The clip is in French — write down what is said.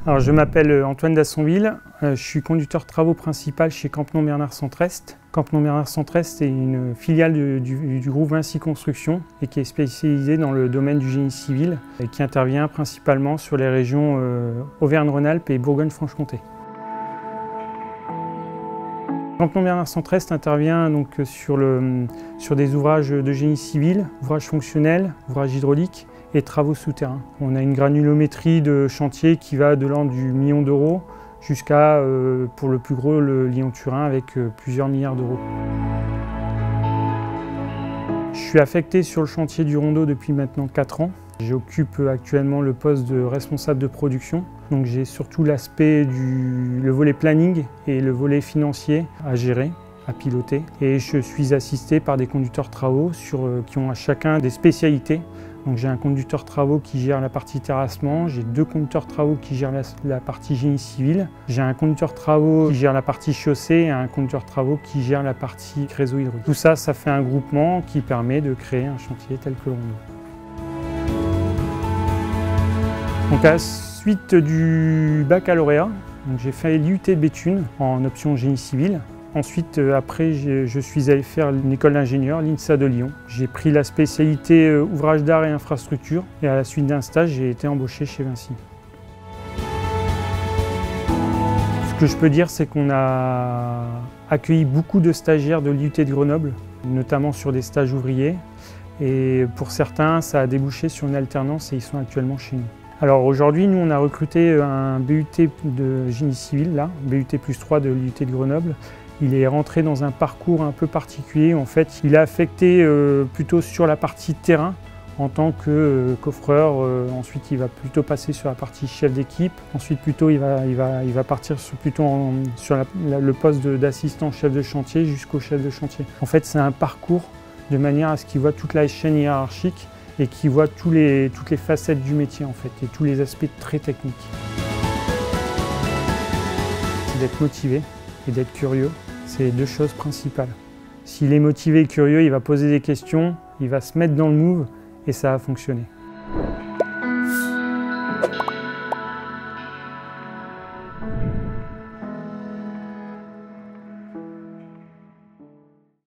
Alors, je m'appelle Antoine Dassonville, je suis conducteur travaux principal chez Campenon Bernard Centre-Est. Campenon Bernard Centre-Est est une filiale du groupe Vinci Construction et qui est spécialisée dans le domaine du génie civil et qui intervient principalement sur les régions Auvergne-Rhône-Alpes et Bourgogne-Franche-Comté. Campenon Bernard Centre-Est intervient donc sur des ouvrages de génie civil, ouvrages fonctionnels, ouvrages hydrauliques et travaux souterrains. On a une granulométrie de chantier qui va de l'ordre du million d'euros jusqu'à, pour le plus gros, le Lyon-Turin avec plusieurs milliards d'euros. Je suis affecté sur le chantier du Rondeau depuis maintenant 4 ans. J'occupe actuellement le poste de responsable de production. Donc j'ai surtout l'aspect le volet planning et le volet financier à gérer, à piloter. Et je suis assisté par des conducteurs travaux qui ont chacun des spécialités. Donc j'ai un conducteur travaux qui gère la partie terrassement, j'ai 2 conducteurs travaux qui gèrent la partie génie civil, j'ai un conducteur travaux qui gère la partie chaussée et un conducteur travaux qui gère la partie réseau hydraulique. Tout ça, ça fait un groupement qui permet de créer un chantier tel que l'on veut. Donc à la suite du baccalauréat, j'ai fait l'IUT de Béthune en option génie civil. Ensuite, après, je suis allé faire une école d'ingénieur, l'INSA de Lyon. J'ai pris la spécialité ouvrage d'art et infrastructure et à la suite d'un stage, j'ai été embauché chez Vinci. Ce que je peux dire, c'est qu'on a accueilli beaucoup de stagiaires de l'IUT de Grenoble, notamment sur des stages ouvriers. Et pour certains, ça a débouché sur une alternance et ils sont actuellement chez nous. Alors aujourd'hui, nous, on a recruté un BUT de génie civil, là, BUT +3 de l'IUT de Grenoble. Il est rentré dans un parcours un peu particulier. En fait, il est affecté plutôt sur la partie terrain en tant que coffreur. Ensuite, il va plutôt passer sur la partie chef d'équipe. Ensuite, plutôt, il va partir sur le poste d'assistant chef de chantier jusqu'au chef de chantier. En fait, c'est un parcours de manière à ce qu'il voit toute la chaîne hiérarchique et qu'il voit toutes les facettes du métier en fait, et tous les aspects très techniques. C'est d'être motivé et d'être curieux. C'est les 2 choses principales. S'il est motivé et curieux, il va poser des questions, il va se mettre dans le move et ça va fonctionner.